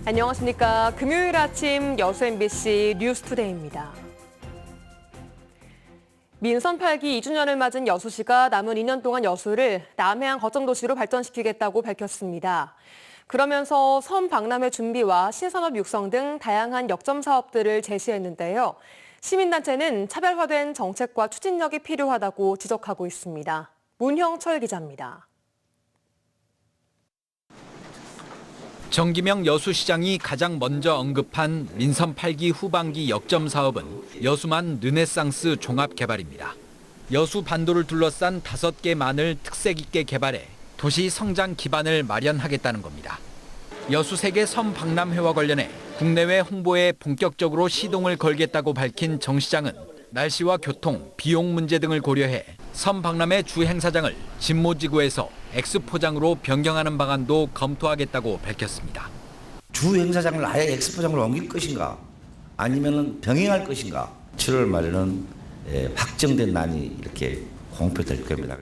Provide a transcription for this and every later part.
안녕하십니까. 금요일 아침 여수 MBC 뉴스투데이입니다. 민선 8기 2주년을 맞은 여수시가 남은 2년 동안 여수를 남해안 거점도시로 발전시키겠다고 밝혔습니다. 그러면서 섬 박람회 준비와 신산업 육성 등 다양한 역점 사업들을 제시했는데요. 시민단체는 차별화된 정책과 추진력이 필요하다고 지적하고 있습니다. 문형철 기자입니다. 정기명 여수시장이 가장 먼저 언급한 민선 8기 후반기 역점 사업은 여수만 르네상스 종합개발입니다. 여수 반도를 둘러싼 5개 만을 특색 있게 개발해 도시 성장 기반을 마련하겠다는 겁니다. 여수 세계 섬 박람회와 관련해 국내외 홍보에 본격적으로 시동을 걸겠다고 밝힌 정 시장은 날씨와 교통, 비용 문제 등을 고려해 섬 박람회 주 행사장을 진모지구에서 엑스포장으로 변경하는 방안도 검토하겠다고 밝혔습니다. 주 행사장을 아예 엑스포장으로 옮길 것인가 아니면 병행할 것인가 7월 말에는 확정된 난이 이렇게 공표될 겁니다.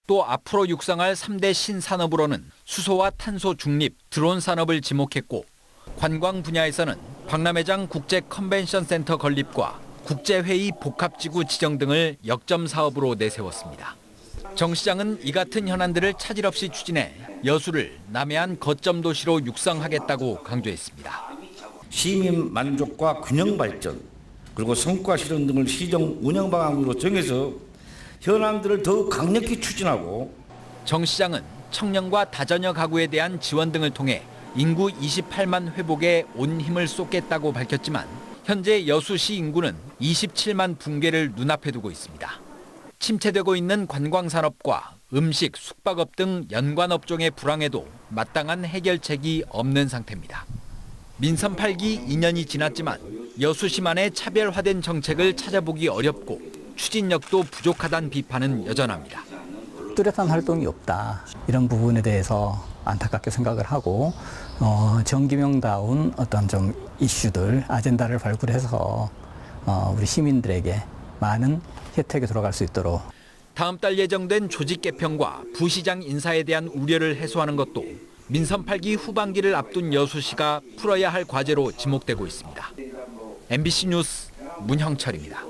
또 앞으로 육성할 3대 신산업으로는 수소와 탄소 중립, 드론 산업을 지목했고 관광 분야에서는 박람회장 국제 컨벤션 센터 건립과 국제회의 복합지구 지정 등을 역점 사업으로 내세웠습니다. 정 시장은 이 같은 현안들을 차질 없이 추진해 여수를 남해안 거점 도시로 육성하겠다고 강조했습니다. 시민 만족과 균형 발전 그리고 성과 실현 등을 시정 운영 방안으로 정해서 현안들을 더욱 강력히 추진하고 정 시장은 청년과 다자녀 가구에 대한 지원 등을 통해 인구 28만 회복에 온 힘을 쏟겠다고 밝혔지만 현재 여수시 인구는 27만 붕괴를 눈앞에 두고 있습니다. 침체되고 있는 관광산업과 음식, 숙박업 등 연관업종의 불황에도 마땅한 해결책이 없는 상태입니다. 민선 8기 2년이 지났지만 여수시만의 차별화된 정책을 찾아보기 어렵고 추진력도 부족하다는 비판은 여전합니다. 뚜렷한 활동이 없다. 이런 부분에 대해서 안타깝게 생각을 하고 정기명다운 어떤 좀 이슈들, 아젠다를 발굴해서 우리 시민들에게 많은 혜택이 돌아갈 수 있도록. 다음 달 예정된 조직 개편과 부시장 인사에 대한 우려를 해소하는 것도 민선 8기 후반기를 앞둔 여수시가 풀어야 할 과제로 지목되고 있습니다. MBC 뉴스 문형철입니다.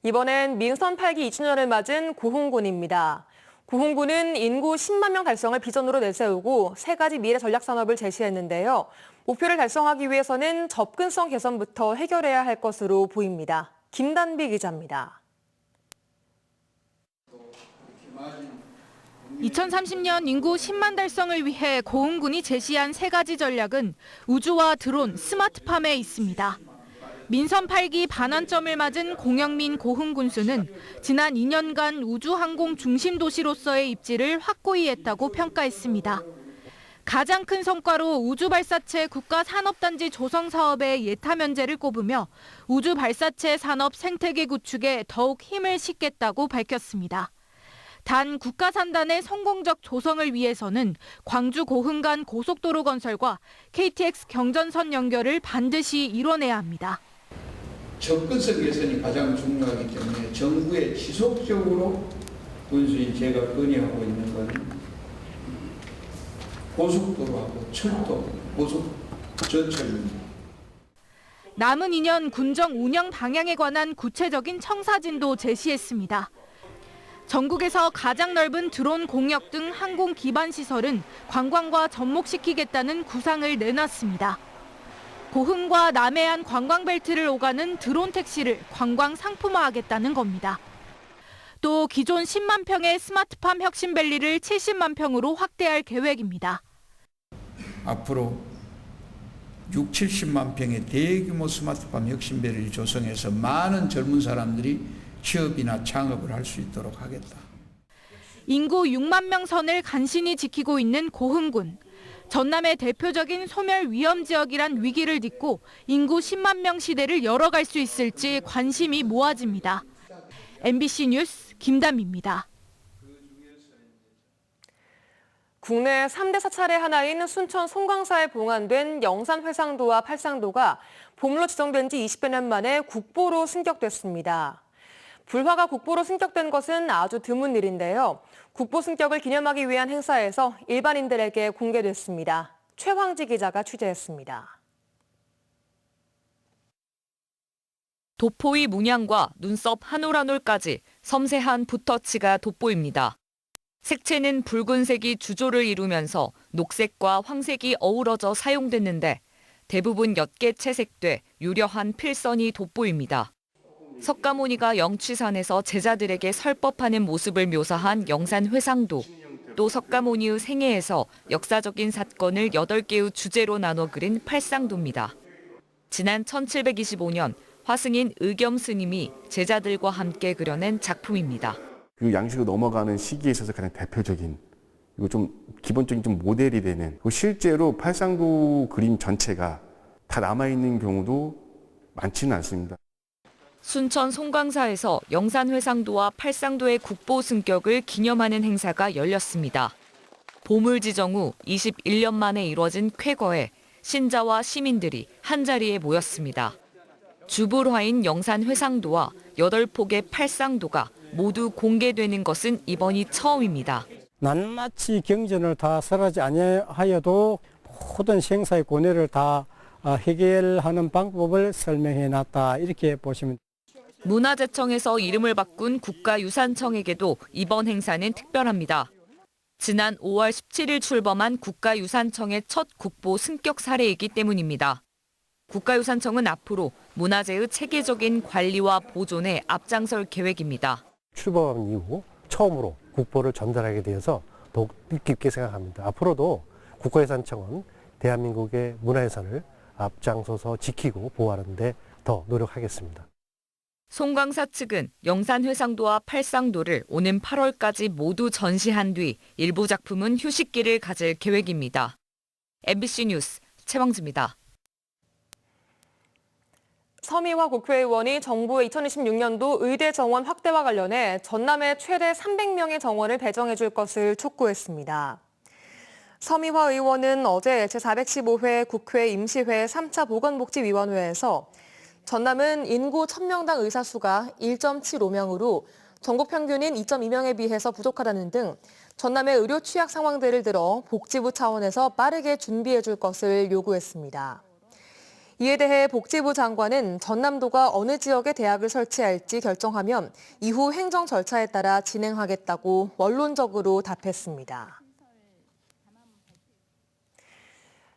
이번엔 민선 8기 2주년을 맞은 고흥군입니다. 고흥군은 인구 10만 명 달성을 비전으로 내세우고 3가지 미래 전략 산업을 제시했는데요. 목표를 달성하기 위해서는 접근성 개선부터 해결해야 할 것으로 보입니다. 김단비 기자입니다. 2030년 인구 10만 달성을 위해 고흥군이 제시한 3가지 전략은 우주와 드론, 스마트팜에 있습니다. 민선 8기 반환점을 맞은 공영민 고흥군수는 지난 2년간 우주항공 중심 도시로서의 입지를 확고히 했다고 평가했습니다. 가장 큰 성과로 우주발사체 국가산업단지 조성 사업의 예타 면제를 꼽으며 우주발사체 산업 생태계 구축에 더욱 힘을 싣겠다고 밝혔습니다. 단 국가산단의 성공적 조성을 위해서는 광주 고흥 간 고속도로 건설과 KTX 경전선 연결을 반드시 이뤄내야 합니다. 접근성 개선이 가장 중요하기 때문에 정부에 지속적으로 군수인 제가 건의하고 있는 건 고속도로하고 철도, 고속 전철입니다. 남은 2년 군정 운영 방향에 관한 구체적인 청사진도 제시했습니다. 전국에서 가장 넓은 드론 공역 등 항공 기반 시설은 관광과 접목시키겠다는 구상을 내놨습니다. 고흥과 남해안 관광벨트를 오가는 드론 택시를 관광 상품화하겠다는 겁니다. 또 기존 10만 평의 스마트팜 혁신밸리를 70만 평으로 확대할 계획입니다. 앞으로 6, 70만 평의 대규모 스마트팜 혁신밸리를 조성해서 많은 젊은 사람들이 취업이나 창업을 할 수 있도록 하겠다. 인구 6만 명 선을 간신히 지키고 있는 고흥군. 전남의 대표적인 소멸 위험 지역이란 위기를 딛고 인구 10만 명 시대를 열어갈 수 있을지 관심이 모아집니다. MBC 뉴스 김담입니다. 국내 3대 사찰의 하나인 순천 송광사에 봉안된 영산회상도와 팔상도가 보물로 지정된 지 20여 년 만에 국보로 승격됐습니다. 불화가 국보로 승격된 것은 아주 드문 일인데요. 국보 승격을 기념하기 위한 행사에서 일반인들에게 공개됐습니다. 최황지 기자가 취재했습니다. 도포의 문양과 눈썹 한 올 한 올까지 섬세한 붓터치가 돋보입니다. 색채는 붉은색이 주조를 이루면서 녹색과 황색이 어우러져 사용됐는데 대부분 옅게 채색돼 유려한 필선이 돋보입니다. 석가모니가 영취산에서 제자들에게 설법하는 모습을 묘사한 영산회상도, 또 석가모니의 생애에서 역사적인 사건을 8개의 주제로 나눠 그린 팔상도입니다. 지난 1725년 화승인 의겸 스님이 제자들과 함께 그려낸 작품입니다. 그 양식으로 넘어가는 시기에 있어서 가장 대표적인, 그리고 좀 기본적인 좀 모델이 되는, 실제로 팔상도 그림 전체가 다 남아있는 경우도 많지는 않습니다. 순천 송광사에서 영산회상도와 팔상도의 국보 승격을 기념하는 행사가 열렸습니다. 보물지정 후 21년 만에 이뤄진 쾌거에 신자와 시민들이 한자리에 모였습니다. 주불화인 영산회상도와 8폭의 팔상도가 모두 공개되는 것은 이번이 처음입니다. 낱낱이 경전을 다 설하지 아니하여도 모든 생사의 고뇌를 다 해결하는 방법을 설명해 놨다, 이렇게 보시면 됩니다. 문화재청에서 이름을 바꾼 국가유산청에게도 이번 행사는 특별합니다. 지난 5월 17일 출범한 국가유산청의 첫 국보 승격 사례이기 때문입니다. 국가유산청은 앞으로 문화재의 체계적인 관리와 보존에 앞장설 계획입니다. 출범한 이후 처음으로 국보를 전달하게 되어서 더욱 뜻깊게 생각합니다. 앞으로도 국가유산청은 대한민국의 문화유산을 앞장서서 지키고 보호하는 데 더 노력하겠습니다. 송광사 측은 영산회상도와 팔상도를 오는 8월까지 모두 전시한 뒤 일부 작품은 휴식기를 가질 계획입니다. MBC 뉴스 최황지입니다. 서미화 국회의원이 정부의 2026년도 의대 정원 확대와 관련해 전남에 최대 300명의 정원을 배정해 줄 것을 촉구했습니다. 서미화 의원은 어제 제415회 국회 임시회 3차 보건복지위원회에서 전남은 인구 1000명당 의사 수가 1.75명으로 전국 평균인 2.2명에 비해서 부족하다는 등 전남의 의료 취약 상황들을 들어 복지부 차원에서 빠르게 준비해 줄 것을 요구했습니다. 이에 대해 복지부 장관은 전남도가 어느 지역에 대학을 설치할지 결정하면 이후 행정 절차에 따라 진행하겠다고 원론적으로 답했습니다.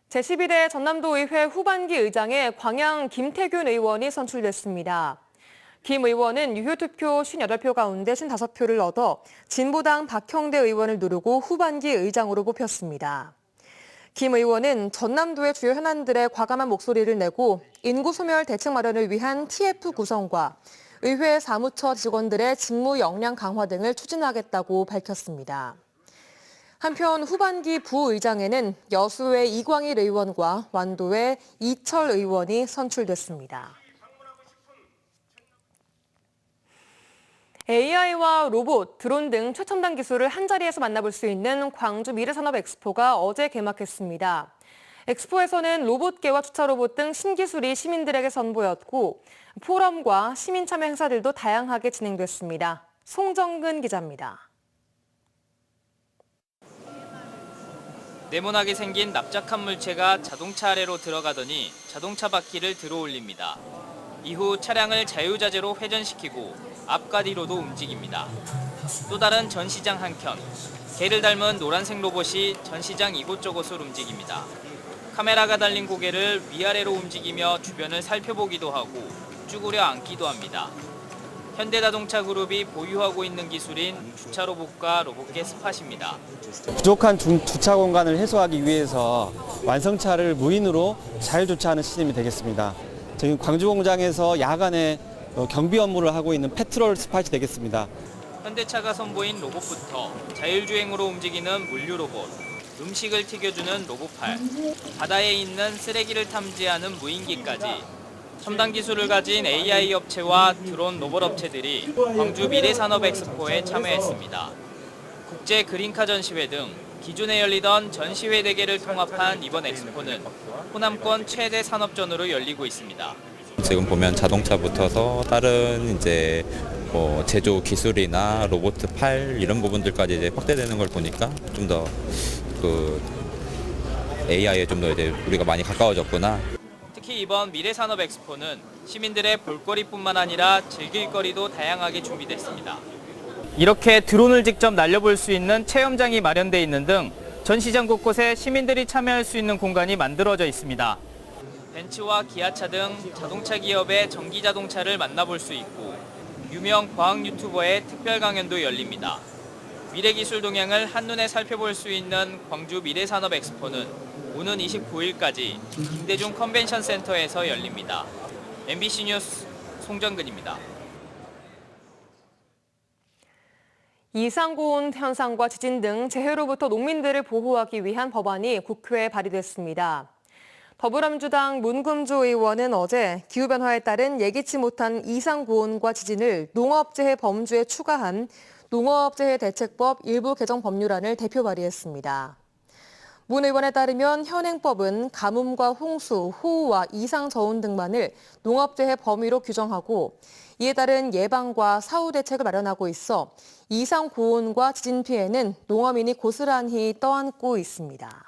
제12대 전남도의회 후반기 의장에 광양 김태균 의원이 선출됐습니다. 김 의원은 유효투표 58표 가운데 55표를 얻어 진보당 박형대 의원을 누르고 후반기 의장으로 뽑혔습니다. 김 의원은 전남도의 주요 현안들에 과감한 목소리를 내고 인구 소멸 대책 마련을 위한 TF 구성과 의회 사무처 직원들의 직무 역량 강화 등을 추진하겠다고 밝혔습니다. 한편 후반기 부의장에는 여수의 이광일 의원과 완도의 이철 의원이 선출됐습니다. AI와 로봇, 드론 등 최첨단 기술을 한자리에서 만나볼 수 있는 광주 미래산업 엑스포가 어제 개막했습니다. 엑스포에서는 로봇계와 주차 로봇 등 신기술이 시민들에게 선보였고 포럼과 시민 참여 행사들도 다양하게 진행됐습니다. 송정근 기자입니다. 네모나게 생긴 납작한 물체가 자동차 아래로 들어가더니 자동차 바퀴를 들어올립니다. 이후 차량을 자유자재로 회전시키고 앞과 뒤로도 움직입니다. 또 다른 전시장 한켠, 개를 닮은 노란색 로봇이 전시장 이곳저곳을 움직입니다. 카메라가 달린 고개를 위아래로 움직이며 주변을 살펴보기도 하고 쭈그려 앉기도 합니다. 현대자동차 그룹이 보유하고 있는 기술인 주차 로봇과 로봇계 스팟입니다. 부족한 주차 공간을 해소하기 위해서 완성차를 무인으로 잘 주차하는 시스템이 되겠습니다. 지금 광주 공장에서 야간에 경비 업무를 하고 있는 페트롤 스팟이 되겠습니다. 현대차가 선보인 로봇부터 자율주행으로 움직이는 물류 로봇, 음식을 튀겨주는 로봇팔, 바다에 있는 쓰레기를 탐지하는 무인기까지 첨단 기술을 가진 AI 업체와 드론 로봇 업체들이 광주 미래산업 엑스포에 참여했습니다. 국제 그린카 전시회 등 기존에 열리던 전시회 대개를 통합한 이번 엑스포는 호남권 최대 산업전으로 열리고 있습니다. 지금 보면 자동차부터서 다른 뭐 제조 기술이나 로봇 팔 이런 부분들까지 이제 확대되는 걸 보니까 좀 더 그 AI에 좀 더 이제 우리가 많이 가까워졌구나. 특히 이번 미래산업 엑스포는 시민들의 볼거리뿐만 아니라 즐길거리도 다양하게 준비됐습니다. 이렇게 드론을 직접 날려볼 수 있는 체험장이 마련돼 있는 등 전시장 곳곳에 시민들이 참여할 수 있는 공간이 만들어져 있습니다. 벤츠와 기아차 등 자동차 기업의 전기 자동차를 만나볼 수 있고 유명 과학 유튜버의 특별 강연도 열립니다. 미래기술 동향을 한눈에 살펴볼 수 있는 광주 미래산업 엑스포는 오는 29일까지 김대중 컨벤션 센터에서 열립니다. MBC 뉴스 송정근입니다. 이상고온 현상과 지진 등 재해로부터 농민들을 보호하기 위한 법안이 국회에 발의됐습니다. 더불어민주당 문금주 의원은 어제 기후변화에 따른 예기치 못한 이상고온과 지진을 농업재해 범주에 추가한 농업재해 대책법 일부 개정 법률안을 대표 발의했습니다. 문 의원에 따르면 현행법은 가뭄과 홍수, 호우와 이상저온 등만을 농업재해 범위로 규정하고 이에 따른 예방과 사후 대책을 마련하고 있어 이상고온과 지진 피해는 농어민이 고스란히 떠안고 있습니다.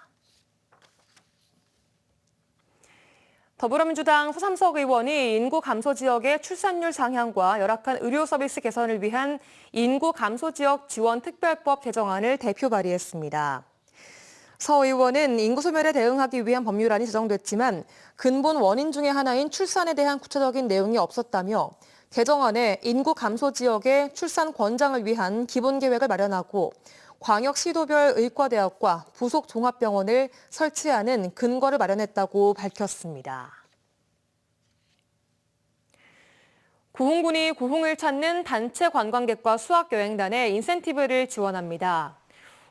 더불어민주당 서삼석 의원이 인구 감소 지역의 출산율 상향과 열악한 의료 서비스 개선을 위한 인구 감소 지역 지원 특별법 개정안을 대표 발의했습니다. 서 의원은 인구 소멸에 대응하기 위한 법률안이 제정됐지만 근본 원인 중에 하나인 출산에 대한 구체적인 내용이 없었다며 개정안에 인구 감소 지역의 출산 권장을 위한 기본 계획을 마련하고 광역 시도별 의과대학과 부속 종합병원을 설치하는 근거를 마련했다고 밝혔습니다. 구흥군이 구흥을 찾는 단체 관광객과 수학여행단에 인센티브를 지원합니다.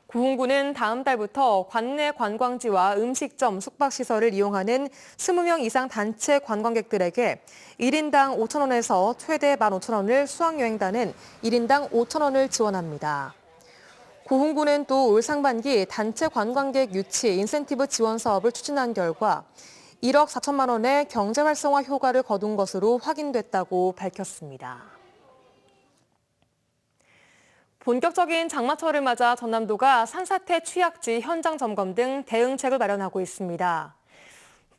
구흥군은 다음 달부터 관내 관광지와 음식점, 숙박시설을 이용하는 20명 이상 단체 관광객들에게 1인당 5,000원에서 최대 15,000원을 수학여행단은 1인당 5,000원을 지원합니다. 구흥군은 또 올 상반기 단체 관광객 유치 인센티브 지원 사업을 추진한 결과 1억 4천만 원의 경제 활성화 효과를 거둔 것으로 확인됐다고 밝혔습니다. 본격적인 장마철을 맞아 전남도가 산사태 취약지 현장 점검 등 대응책을 마련하고 있습니다.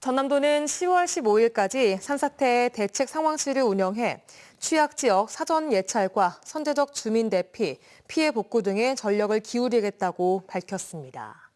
전남도는 10월 15일까지 산사태 대책 상황실을 운영해 취약지역 사전 예찰과 선제적 주민 대피, 피해 복구 등에 전력을 기울이겠다고 밝혔습니다.